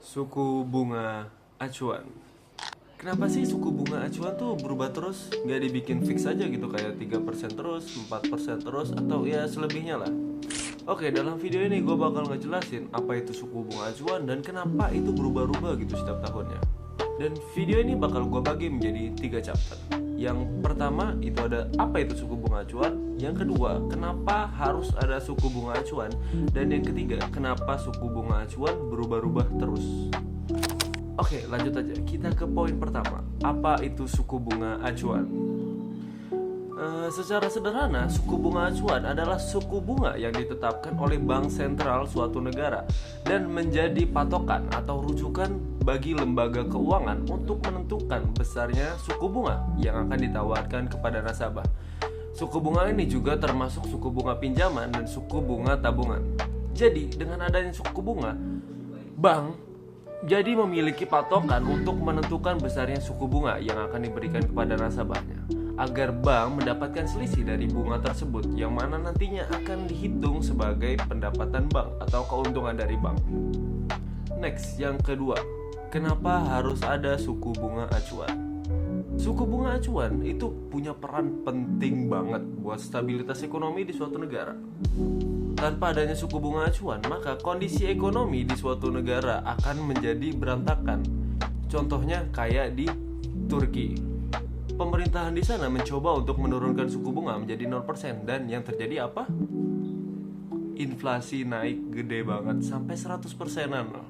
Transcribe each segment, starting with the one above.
Suku bunga acuan. Kenapa sih suku bunga acuan tuh berubah terus? Gak dibikin fix aja gitu, kayak 3% terus, 4% terus, atau ya selebihnya lah. Oke, dalam video ini gue bakal ngejelasin apa itu suku bunga acuan dan kenapa itu berubah-ubah gitu setiap tahunnya. Dan video ini bakal gue bagi menjadi 3 chapter. Yang pertama itu ada apa itu suku bunga acuan. Yang kedua, kenapa harus ada suku bunga acuan. Dan yang ketiga, kenapa suku bunga acuan berubah-ubah terus. Oke, lanjut aja. Kita ke poin pertama. Apa itu suku bunga acuan? Secara sederhana, suku bunga acuan adalah suku bunga yang ditetapkan oleh bank sentral suatu negara dan menjadi patokan atau rujukan bagi lembaga keuangan untuk menentukan besarnya suku bunga yang akan ditawarkan kepada nasabah. Suku bunga ini juga termasuk suku bunga pinjaman dan suku bunga tabungan. Jadi, dengan adanya suku bunga, bank jadi memiliki patokan untuk menentukan besarnya suku bunga yang akan diberikan kepada nasabahnya, agar bank mendapatkan selisih dari bunga tersebut yang mana nantinya akan dihitung sebagai pendapatan bank atau keuntungan dari bank. Next, yang kedua, kenapa harus ada suku bunga acuan? Suku bunga acuan itu punya peran penting banget buat stabilitas ekonomi di suatu negara. Tanpa adanya suku bunga acuan, maka kondisi ekonomi di suatu negara akan menjadi berantakan. Contohnya kayak di Turki. Pemerintahan di sana mencoba untuk menurunkan suku bunga menjadi 0% dan yang terjadi apa? Inflasi naik gede banget sampai 100%-an loh.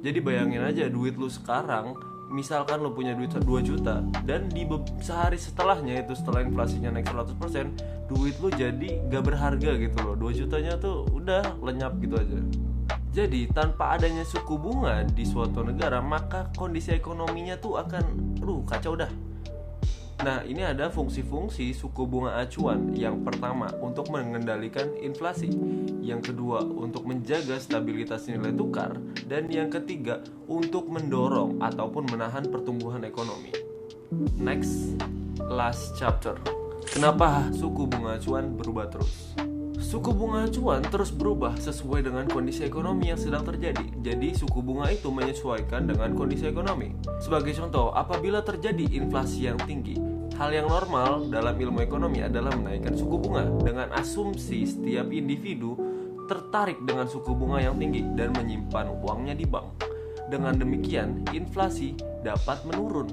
Jadi bayangin aja duit lu sekarang, misalkan lu punya duit 2 juta dan di sehari setelahnya itu setelah inflasinya naik 100%, duit lu jadi gak berharga gitu loh. 2 jutanya tuh udah lenyap gitu aja. Jadi tanpa adanya suku bunga di suatu negara, maka kondisi ekonominya tuh akan kacau dah. Nah, ini ada fungsi-fungsi suku bunga acuan. Yang pertama, untuk mengendalikan inflasi. Yang kedua, untuk menjaga stabilitas nilai tukar. Dan yang ketiga, untuk mendorong ataupun menahan pertumbuhan ekonomi. Next, last chapter. Kenapa suku bunga acuan berubah terus? Suku bunga acuan terus berubah sesuai dengan kondisi ekonomi yang sedang terjadi. Jadi suku bunga itu menyesuaikan dengan kondisi ekonomi. Sebagai contoh, apabila terjadi inflasi yang tinggi, hal yang normal dalam ilmu ekonomi adalah menaikkan suku bunga dengan asumsi setiap individu tertarik dengan suku bunga yang tinggi dan menyimpan uangnya di bank. Dengan demikian, inflasi dapat menurun.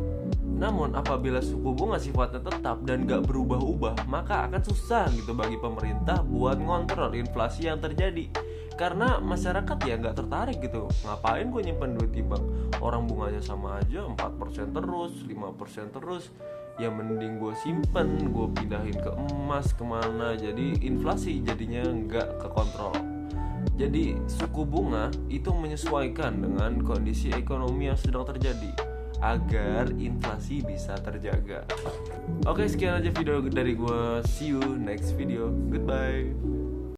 Namun apabila suku bunga sifatnya tetap dan gak berubah-ubah, maka akan susah gitu bagi pemerintah buat ngontrol inflasi yang terjadi. Karena masyarakat ya gak tertarik gitu. Ngapain gue nyimpen duit di bank? Orang bunganya sama aja, 4% terus, 5% terus. Ya mending gue simpen, gue pindahin ke emas kemana. Jadi inflasi jadinya gak kekontrol. Jadi suku bunga itu menyesuaikan dengan kondisi ekonomi yang sedang terjadi agar inflasi bisa terjaga. Oke, sekian aja video dari gue. See you next video. Goodbye.